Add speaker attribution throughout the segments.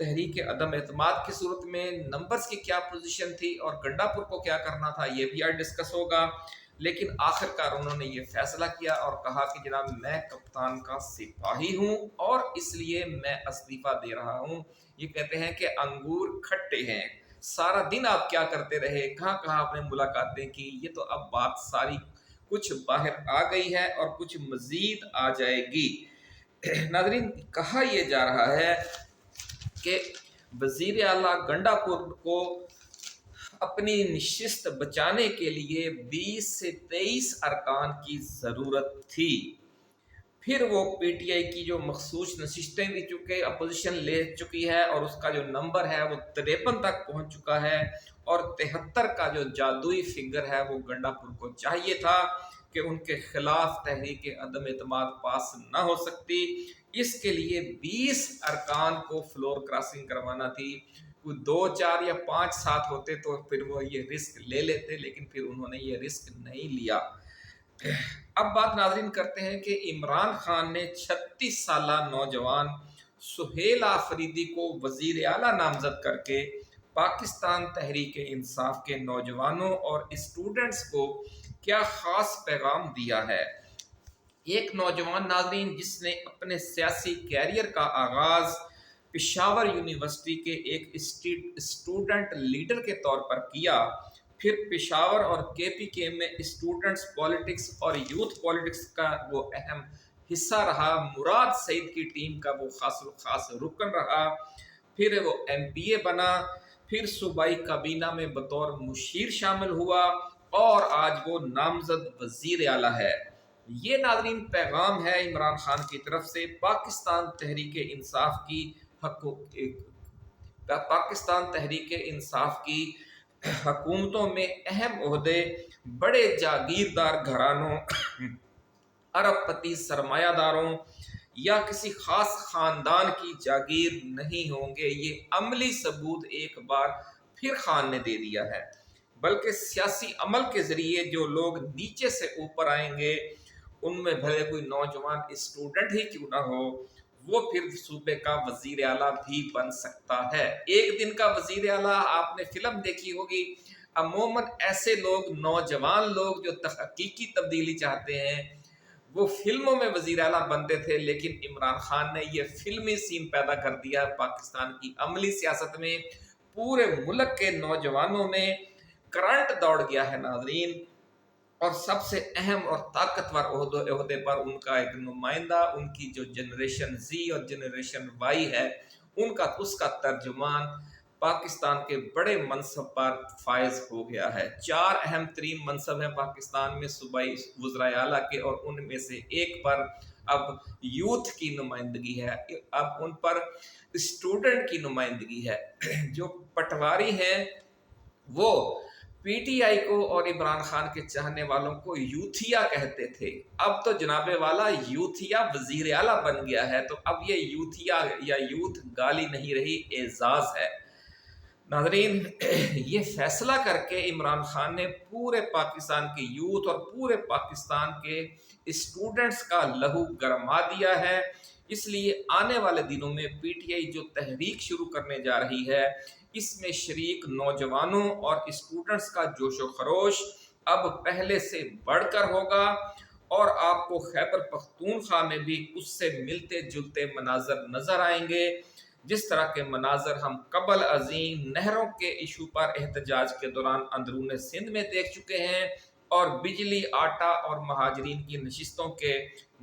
Speaker 1: تحریک عدم اعتماد کی صورت میں نمبرز کی کیا پوزیشن تھی اور گنڈا پور کو کیا کرنا تھا، یہ بھی آج ڈسکس ہوگا۔ لیکن آخر کار انہوں نے یہ فیصلہ کیا اور کہا کہ جناب میں کپتان کا سپاہی ہوں اور اس لیے میں استعفیٰ دے رہا ہوں۔ یہ کہتے ہیں کہ انگور کھٹے ہیں، سارا دن آپ کیا کرتے رہے، کہاں کہاں آپ نے ملاقاتیں کی، یہ تو اب بات ساری کچھ باہر آ گئی ہے اور کچھ مزید آ جائے گی۔ ناظرین، کہا یہ جا رہا ہے کہ وزیر اعلیٰ گنڈا پور کو اپنی نشست بچانے کے لیے 20 سے 23 ارکان کی ضرورت تھی۔ پھر وہ پی ٹی آئی کی جو مخصوص نشستیں بھی چکے اپوزیشن لے چکی ہے اور اس کا جو نمبر ہے وہ 53 تک پہنچ چکا ہے، اور 73 کا جو جادوئی فگر ہے وہ گنڈا پور کو چاہیے تھا کہ ان کے خلاف تحریک عدم اعتماد پاس نہ ہو سکتی۔ اس کے لیے 20 ارکان کو فلور کراسنگ کروانا تھی۔ کوئی 2 4 یا 5 ساتھ ہوتے تو پھر وہ یہ رسک لے لیتے، لیکن پھر انہوں نے یہ رسک نہیں لیا۔ اب بات ناظرین کرتے ہیں کہ عمران خان نے 36 سالہ نوجوان سہیل آفریدی کو وزیر اعلیٰ نامزد کر کے پاکستان تحریک انصاف کے نوجوانوں اور اسٹوڈنٹس کو کیا خاص پیغام دیا ہے۔ ایک نوجوان ناظرین جس نے اپنے سیاسی کیریئر کا آغاز پشاور یونیورسٹی کے ایک اسٹوڈنٹ لیڈر کے طور پر کیا، پھر پشاور اور کے پی کے میں اسٹوڈنٹس پولیٹکس اور یوتھ پولیٹکس کا وہ اہم حصہ رہا، مراد سعید کی ٹیم کا وہ خاص رکن رہا، پھر وہ ایم پی اے بنا، پھر صوبائی کابینہ میں بطور مشیر شامل ہوا اور آج وہ نامزد وزیر اعلیٰ ہے۔ یہ ناظرین پیغام ہے عمران خان کی طرف سے پاکستان تحریک انصاف کی حکومتوں میں اہم عہدے بڑے جاگیردار گھرانوں، ارب پتی سرمایہ داروں یا کسی خاص خاندان کی جاگیر نہیں ہوں گے۔ یہ عملی ثبوت ایک بار پھر خان نے دے دیا ہے، بلکہ سیاسی عمل کے ذریعے جو لوگ نیچے سے اوپر آئیں گے، ان میں بھلے کوئی نوجوان اسٹوڈنٹ ہی کیوں نہ ہو، وہ پھر صوبے کا وزیر اعلیٰ بھی بن سکتا ہے۔ ایک دن کا وزیر اعلیٰ آپ نے فلم دیکھی ہوگی، عموماً ایسے لوگ، نوجوان لوگ جو حقیقی تبدیلی چاہتے ہیں وہ فلموں میں وزیر اعلیٰ بنتے تھے، لیکن عمران خان نے یہ فلمی سین پیدا کر دیا پاکستان کی عملی سیاست میں۔ پورے ملک کے نوجوانوں میں کرنٹ دوڑ گیا ہے ناظرین، اور سب سے اہم اور طاقتور عہدے پر ان کا ایک نمائندہ، ان کی جو جنریشن زی اور جنریشن وائی ہے، اس کا ترجمان پاکستان کے بڑے منصب پر فائز ہو گیا ہے۔ 4 اہم ترین منصب ہیں پاکستان میں صوبائی وزرائے اعلیٰ کے، اور ان میں سے ایک پر اب یوتھ کی نمائندگی ہے، اب ان پر اسٹوڈنٹ کی نمائندگی ہے۔ جو پٹواری ہیں وہ پی ٹی آئی کو اور عمران خان کے چاہنے والوں کو یوتھیا کہتے تھے، اب تو جناب والا یوتھیا وزیر اعلیٰ بن گیا ہے، تو اب یہ یوتھیا یا یوتھ گالی نہیں رہی، اعزاز ہے۔ ناظرین، یہ فیصلہ کر کے عمران خان نے پورے پاکستان کے یوتھ اور پورے پاکستان کے اسٹوڈنٹس کا لہو گرما دیا ہے۔ اس لیے آنے والے دنوں میں پی ٹی آئی جو تحریک شروع کرنے جا رہی ہے، اس میں شریک نوجوانوں اور اسٹوڈنٹس کا جوش و خروش اب پہلے سے بڑھ کر ہوگا، اور آپ کو خیبر پختونخوا میں بھی اس سے ملتے جلتے مناظر نظر آئیں گے، جس طرح کے مناظر ہم قبل ازیں نہروں کے ایشو پر احتجاج کے دوران اندرون سندھ میں دیکھ چکے ہیں، اور بجلی، آٹا اور مہاجرین کی نشستوں کے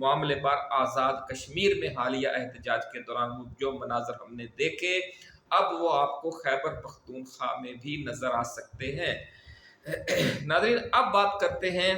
Speaker 1: معاملے پر آزاد کشمیر میں حالیہ احتجاج کے دوران جو مناظر ہم نے دیکھے، اب وہ آپ کو خیبر پختونخوا میں بھی نظر آ سکتے ہیں۔ ناظرین، اب بات کرتے ہیں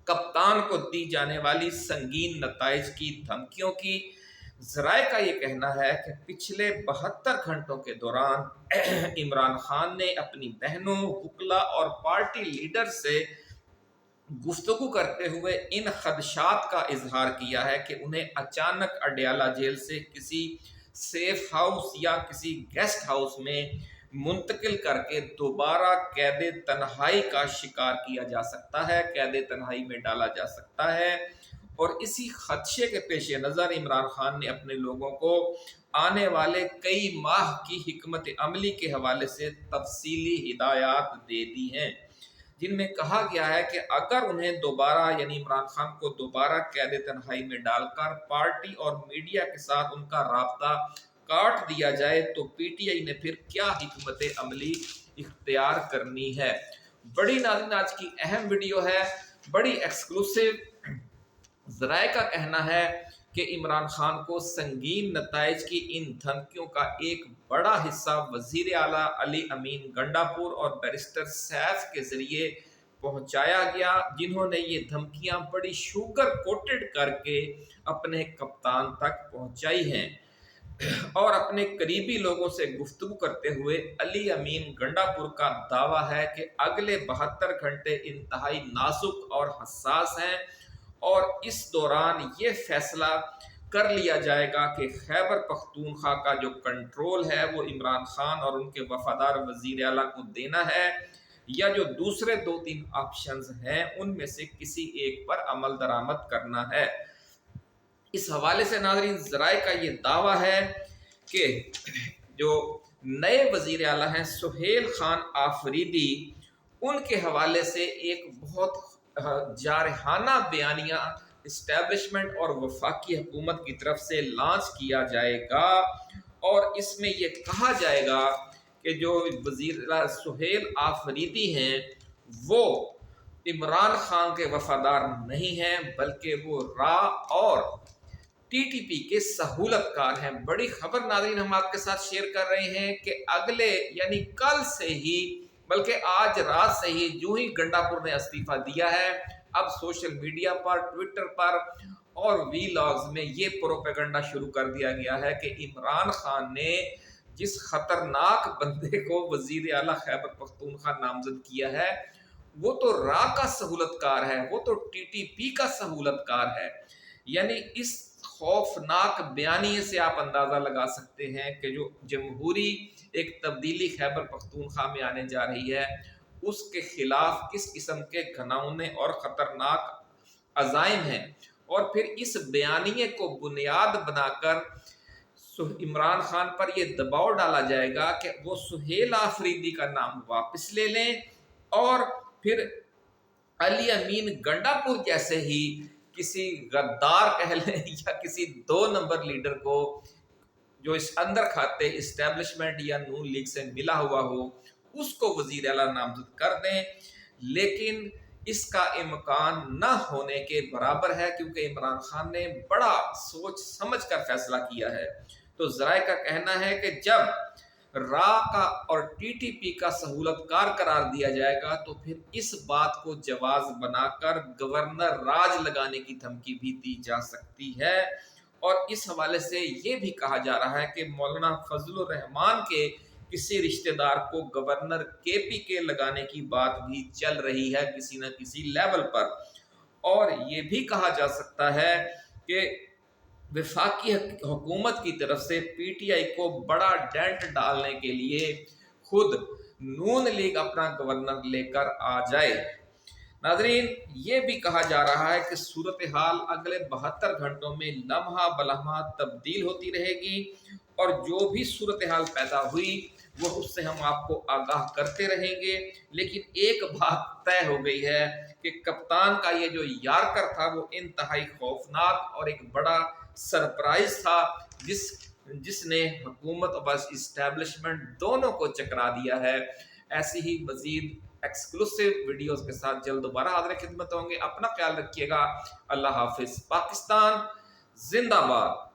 Speaker 1: کپتان کو دی جانے والی سنگین نتائج کی دھمکیوں کی۔ ذرائع کا یہ کہنا ہے کہ پچھلے 72 گھنٹوں کے دوران عمران خان نے اپنی بہنوں، وکلا اور پارٹی لیڈر سے گفتگو کرتے ہوئے ان خدشات کا اظہار کیا ہے کہ انہیں اچانک اڈیالہ جیل سے کسی سیف ہاؤس یا کسی گیسٹ ہاؤس میں منتقل کر کے دوبارہ قید تنہائی کا شکار کیا جا سکتا ہے، قید تنہائی میں ڈالا جا سکتا ہے، اور اسی خدشے کے پیش نظر عمران خان نے اپنے لوگوں کو آنے والے کئی ماہ کی حکمت عملی کے حوالے سے تفصیلی ہدایات دے دی ہیں، جن میں کہا گیا ہے کہ اگر انہیں دوبارہ یعنی عمران خان کو دوبارہ قید تنہائی میں ڈال کر پارٹی اور میڈیا کے ساتھ ان کا رابطہ کاٹ دیا جائے تو پی ٹی آئی نے پھر کیا حکمت عملی اختیار کرنی ہے۔ بڑی ناظرین آج کی اہم ویڈیو ہے، بڑی ایکسکلوسیو۔ ذرائع کا کہنا ہے کہ عمران خان کو سنگین نتائج کی ان دھمکیوں کا ایک بڑا حصہ وزیر اعلیٰ علی امین گنڈاپور اور بیرسٹر سیف کے ذریعے پہنچایا گیا، جنہوں نے یہ دھمکیاں بڑی شوگر کوٹڈ کر کے اپنے کپتان تک پہنچائی ہیں، اور اپنے قریبی لوگوں سے گفتگو کرتے ہوئے علی امین گنڈاپور کا دعویٰ ہے کہ اگلے 72 گھنٹے انتہائی نازک اور حساس ہیں، اور اس دوران یہ فیصلہ کر لیا جائے گا کہ خیبر پختونخوا کا جو کنٹرول ہے وہ عمران خان اور ان کے وفادار وزیر اعلیٰ کو دینا ہے، یا جو دوسرے 2-3 آپشنز ہیں ان میں سے کسی ایک پر عمل درآمد کرنا ہے۔ اس حوالے سے ناظرین ذرائع کا یہ دعویٰ ہے کہ جو نئے وزیر اعلیٰ ہیں سہیل خان آفریدی، ان کے حوالے سے ایک بہت جارحانہ بیانیہ اسٹیبلشمنٹ اور وفاقی حکومت کی طرف سے لانچ کیا جائے گا، اور اس میں یہ کہا جائے گا کہ جو وزیر سہیل آفریدی ہیں وہ عمران خان کے وفادار نہیں ہیں، بلکہ وہ را اور ٹی ٹی پی کے سہولت کار ہیں۔ بڑی خبر ناظرین ہم آپ کے ساتھ شیئر کر رہے ہیں کہ اگلے یعنی کل سے ہی بلکہ آج رات سے ہی جو ہی گنڈاپور نے استعفیٰ دیا ہے، اب سوشل میڈیا پر ٹویٹر پر اور وی لاگز میں یہ پروپیگنڈا شروع کر دیا گیا ہے کہ عمران خان نے جس خطرناک بندے کو وزیر اعلیٰ خیبر پختونخوا نامزد کیا ہے وہ تو را کا سہولت کار ہے، وہ تو ٹی ٹی پی کا سہولت کار ہے۔ یعنی اس خوفناک بیانیے سے آپ اندازہ لگا سکتے ہیں کہ جو جمہوری ایک تبدیلی خیبر پختونخوا میں آنے جا رہی ہے اس کے خلاف کس قسم کے گھناؤنے اور خطرناک عزائم ہیں، اور پھر اس بیانیے کو بنیاد بنا کر عمران خان پر یہ دباؤ ڈالا جائے گا کہ وہ سہیل آفریدی کا نام واپس لے لیں، اور پھر علی امین گنڈاپور جیسے ہی کسی غدار کہہ لیں یا کسی 2 نمبر لیڈر کو جو اس اندر کھاتے اسٹیبلشمنٹ یا نون لیگ سے ملا ہوا ہو اس کو وزیر اعلیٰ نامزد کر دیں، لیکن اس کا امکان نہ ہونے کے برابر ہے، کیونکہ عمران خان نے بڑا سوچ سمجھ کر فیصلہ کیا ہے۔ تو ذرائع کا کہنا ہے کہ جب را کا اور ٹی ٹی پی کا سہولت کار قرار دیا جائے گا تو پھر اس بات کو جواز بنا کر گورنر راج لگانے کی دھمکی بھی دی جا سکتی ہے، اور اس حوالے سے یہ بھی کہا جا رہا ہے کہ مولانا فضل الرحمان کے کسی رشتہ دار کو گورنر کے پی کے لگانے کی بات بھی چل رہی ہے کسی نہ کسی لیول پر، اور یہ بھی کہا جا سکتا ہے کہ وفاقی حکومت کی طرف سے پی ٹی آئی کو بڑا ڈینٹ ڈالنے کے لیے خود نون لیگ اپنا گورنر لے کر آ جائے۔ ناظرین یہ بھی کہا جا رہا ہے کہ صورتحال اگلے 72 گھنٹوں میں لمحہ بلمحہ تبدیل ہوتی رہے گی، اور جو بھی صورتحال پیدا ہوئی وہ اس سے ہم آپ کو آگاہ کرتے رہیں گے، لیکن ایک بات طے ہو گئی ہے کہ کپتان کا یہ جو یارکر تھا وہ انتہائی خوفناک اور ایک بڑا سرپرائز تھا جس نے حکومت اور اسٹیبلشمنٹ دونوں کو چکرا دیا ہے۔ ایسی ہی مزید ایکسکلوسیو ویڈیوز کے ساتھ جلد دوبارہ حاضر خدمت ہوں گے۔ اپنا خیال رکھیے گا۔ اللہ حافظ۔ پاکستان زندہ باد۔